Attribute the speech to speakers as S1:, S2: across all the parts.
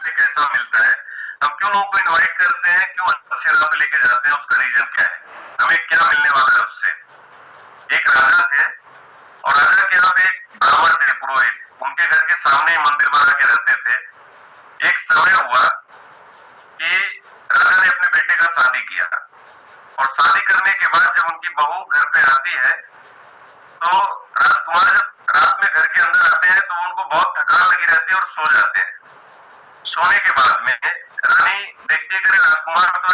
S1: से कैसा मिलता है, हम क्यों लोगों को इनवाइट करते हैं, क्यों अच्छे राह पे लेके जाते हैं, उसका रीजन क्या है, हमें क्या मिलने वाला है उससे। एक राजा थे और राजा के यहाँ पे एक ब्राह्मण थे, पुरोहित, उनके घर के सामने ही मंदिर बना के रहते थे। एक समय हुआ कि राजा ने अपने बेटे का शादी किया और शादी करने के बाद जब उनकी बहू घर पे आती है तो राजकुमार जब रात में घर के अंदर आते हैं तो उनको बहुत थकान लगी रहती है और सो जाते हैं। सोने के बाद में रानी देखती है कि राजकुमार तो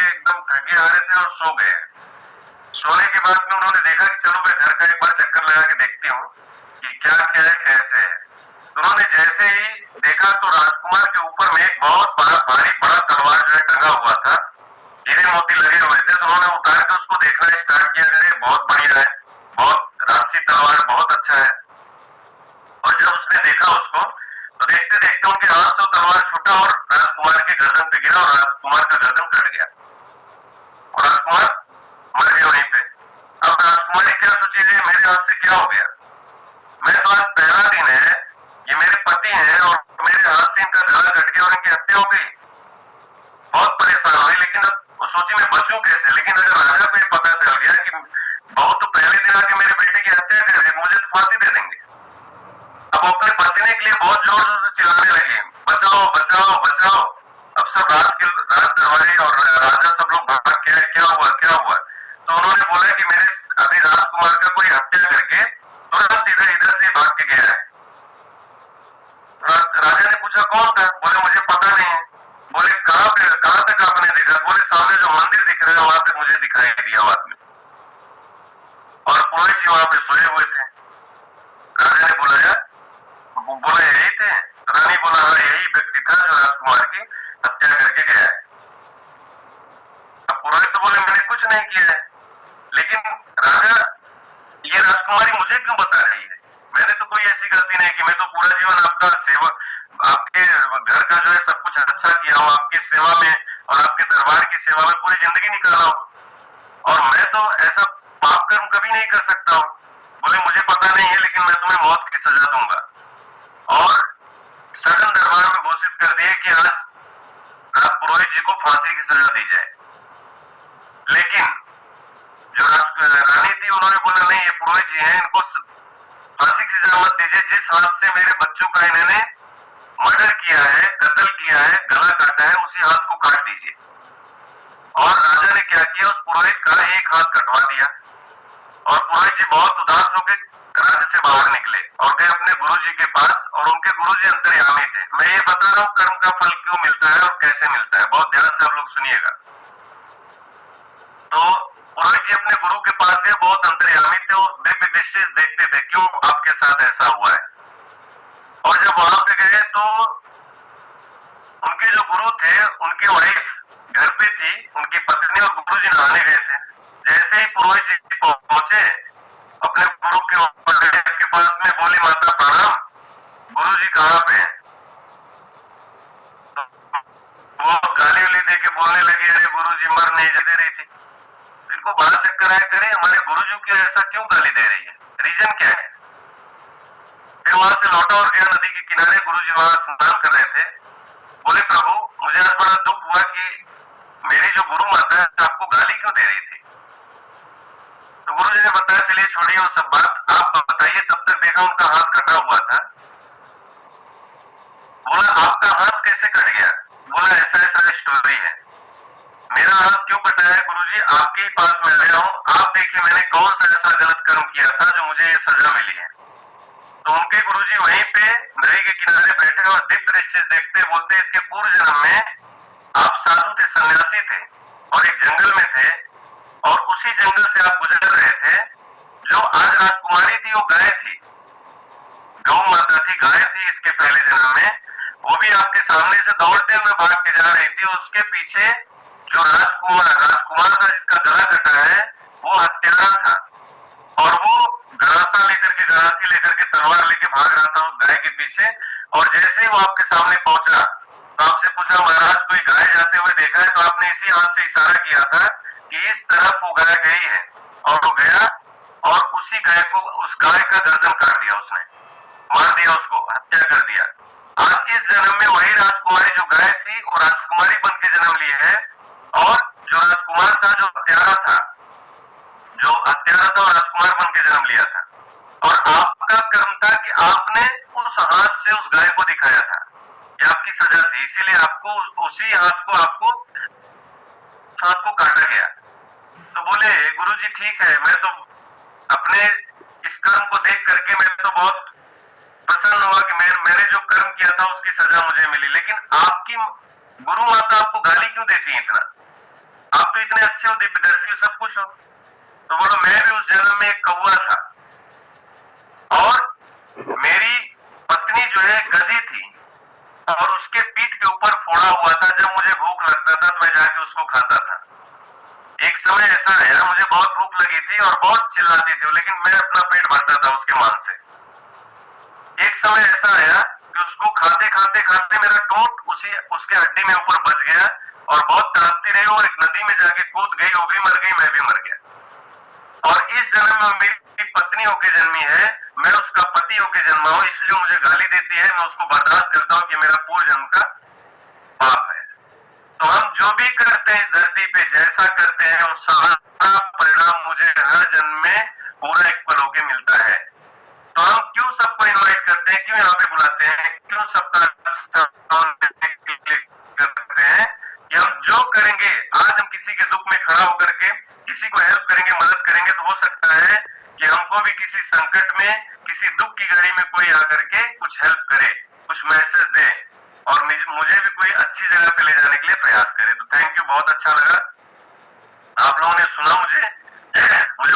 S1: एकदम थके आ रहे थे और सो गए। सोने के बाद में उन्होंने देखा कि चलो मैं घर का एक बार चक्कर लगा के देखती हूँ कि क्या क्या है कैसे है। तो उन्होंने जैसे ही देखा तो राजकुमार के ऊपर में एक बहुत भारी बड़ा तलवार जो है टंगा हुआ था, हीरे मोती लगे हुए थे। तो उन्होंने उतार के उसको देखना स्टार्ट किया, अरे बहुत बढ़िया है, बहुत राशि तलवार, बहुत अच्छा है। और जब उसने देखा उसको तो देखते देखते उनके हाथ से तलवार छूटा और राजकुमार के गर्दन पे गिरा और राजकुमार का गर्दन कट गया और राजकुमार मर गया वहीं पे। अब राजकुमारी क्या सोचेगी, मेरे हाथ से क्या हो गया, मैं तो आज पहला दिन है, ये मेरे पति हैं और मेरे हाथ से इनका गला कट गया और इनकी हत्या हो गई। बहुत परेशान हुई, लेकिन अब सोची मैं बचूं कैसे। लेकिन अगर राजा को ये पता चल गया कि बहू तो पहले दिन आके मेरे बेटे की हत्या कर रही, मुझे तो फांसी दे देंगे। अब अपने बचने के लिए बहुत जोर जोर से चिल्लाने लगे, बचाओ बचाओ बचाओ। अब सब राज दरबारी और राजा सब लोग भाग के आए, क्या हुआ क्या हुआ। तो उन्होंने बोला कि मेरे अभी राजकुमार का कोई हत्या करके तुरंत इधर इधर से भाग के गया है। राजा ने पूछा कौन था, बोले मुझे पता नहीं है। बोले कहाँ तक आपने देखा, बोले सामने जो मंदिर दिख रहा है वहां तक मुझे दिखाई दिया वो आदमी, और पुरोहित जी वहां पे सोए हुए थे। राजा ने बुलाया, बोला यही थे। रानी बोला हाँ यही व्यक्ति था जो राजकुमार की हत्या करके गया है। अब पुरोहित तो बोले मैंने कुछ नहीं किया है। लेकिन राजा, ये राजकुमारी मुझे क्यों बता रही है, मैंने तो कोई ऐसी गलती नहीं की, मैं तो पूरा जीवन आपका सेवा, आपके घर का जो है सब कुछ अच्छा किया हूँ, आपकी सेवा में और आपके दरबार की सेवा में पूरी जिंदगी निकाला हूँ, और मैं तो ऐसा पाप कर्म कभी नहीं कर सकता हूँ। बोले मुझे पता नहीं है, लेकिन मैं तुम्हें मौत की सजा दूंगा। और सदन दरबार में घोषित कर दिए कि आज पुरोहित जी को फांसी की सजा दी जाए। लेकिन जो रानी थी उन्होंने बोला नहीं, ये पुरोहित जी हैं, इनको फांसी की सजा मत दीजिए, जिस हाथ से मेरे बच्चों का इन्होंने मर्डर किया है, कत्ल किया है, गला काटा है, उसी हाथ को काट दीजिए। और राजा ने क्या किया, उस पुरोहित का एक हाथ कटवा दिया और पुरोहित जी बहुत उदास होकर राज्य से बाहर निकले और गए अपने गुरुजी के पास, और उनके गुरुजी अंतर्यामी थे। मैं ये बता रहा हूँ कर्म का फल क्यों मिलता है और कैसे मिलता है, बहुत ध्यान से आप लोग सुनिएगा। तो पुरोहित जी अपने गुरु के पास गए, बहुत अंतर्यामी थे, वो दिव्य दृष्टि से देखते थे क्यों आपके साथ ऐसा हुआ है। और जब वहां पे गए तो उनके जो गुरु थे, उनकी वाइफ घर पे थी, उनकी पत्नी और गुरु जी नहाने गए थे। जैसे ही पुरोहित जी पहुंचे अपने गुरु के पास में, बोली माता प्रणाम, गुरु जी कहाँ पे हैं। तो वो गाली वाली दे के बोलने लगे, अरे गुरु जी मर नहीं दे रही थी। इनको बड़ा चक्कर आया, करे हमारे गुरु जी की ऐसा क्यों गाली दे रही है, रीजन क्या है। फिर वहां से लौटा और गया नदी के किनारे, गुरु जी वहां स्नान कर रहे थे। बोले प्रभु मुझे आज बड़ा दुख हुआ कि मेरी जो गुरु माता है आपको गाली क्यों दे रही थी। तो गुरु जी ने बताया चलिए छोड़िए वो सब बात, आप बताइए, तब तक देखा उनका हाथ कटा हुआ था। बोला आपका हाथ कैसे कट गया, बोला ऐसा ऐसा स्टोरी है। मेरा हाथ क्यों कटा है गुरुजी, आपके ही पास में आया हूँ, आप देखिए मैंने कौन सा ऐसा गलत कर्म किया था जो मुझे ये सजा मिली है। तो उनके गुरुजी वहीं पे नदी के किनारे बैठे और दिव्य दृष्टि से देखते, बोलते इसके पूर्व जन्म में आप साधु थे, सन्यासी थे और एक जंगल में थे, और उसी जंगल से आप गुजर रहे थे। जो आज राजकुमारी थी वो गाय थी, गौ माता थी, गाय थी इसके पहले जन्म में, वो भी आपके सामने से दौड़ते हुए भाग के जा रही थी। उसके पीछे जो राजकुमार था जिसका गला कटा है वो हत्यारा था, और वो गरासी लेकर के तलवार लेके भाग रहा था उस गाय के पीछे। और जैसे ही वो आपके सामने पहुंचा तो आपसे पूछा महाराज कोई गाय जाते हुए देखा है, तो आपने इसी हाथ से इशारा किया था कि इस तरफ वो गाय गई है, और वो गया और उसी गाय को, उस गाय का गर्दन काट दिया उसने, मार दिया, उसको हत्या कर दिया। आज इस जन्म में वही राजकुमारी जो गाय थी वो राजकुमारी बन के जन्म ली है, और जो राजकुमार था, जो हत्यारा था, वो राजकुमार बन के जन्म लिया था। और आपका कर्म था कि आपने उस हाथ से उस गाय को दिखाया था, ये आपकी सजा थी, इसीलिए आपको उसी हाथ को काटा गया। तो बोले गुरुजी ठीक है, मैं तो अपने इस कर्म को देख करके मैं तो बहुत प्रसन्न हुआ कि मैंने जो कर्म किया था उसकी सजा मुझे मिली, लेकिन आपकी गुरु माता आपको गाली क्यों देती है इतना? आप तो इतने अच्छे हो, दिव्यदर्शी सब कुछ हो। तो बोलो मैं भी उस जन्म में एक कौवा था, और मेरी पत्नी जो है गधी थी, और उसके पीठ के ऊपर फोड़ा हुआ था। जब मुझे भूख लगता था तो मैं जाके उसको खाता था। एक समय ऐसा आया, मुझे बहुत भूख लगी थी और बहुत चिल्लाती थी, लेकिन मैं अपना पेट भरता था उसके मांस से। एक समय ऐसा आया कि उसको खाते खाते खाते मेरा टोट उसके हड्डी में ऊपर बच गया, और बहुत तड़पती रही, और एक नदी में जाके कूद गई, वो भी मर गई, मैं भी मर गया। और इस जन्म में मेरी पत्नी होके जन्मी है, मैं उसका पति होके जन्मा हूं, इसलिए मुझे गाली देती है। मैं उसको बर्दाश्त करता हूं कि मेरा पूर्व जन्म का पाप है। तो हम जो भी करते हैं इस धरती पे, जैसा करते हैं, वो सारा परिणाम मुझे हर जन्म में पूरा इक्वल होके मिलता है। तो हम क्यों सबको इनवाइट करते हैं, क्यों यहाँ पे बुलाते हैं, क्यों सबका करते हैं कि हम जो करेंगे, आज हम किसी के दुख में खड़ा होकर के किसी को हेल्प करेंगे, मदद करेंगे, तो हो सकता है कि हमको भी किसी संकट में, किसी दुख की घड़ी में कोई आकर के कुछ हेल्प करे, कुछ मैसेज दे, और मुझे भी कोई अच्छी जगह पे ले जाने के लिए प्रयास करे। तो थैंक यू, बहुत अच्छा लगा आप लोगों ने सुना मुझे मुझे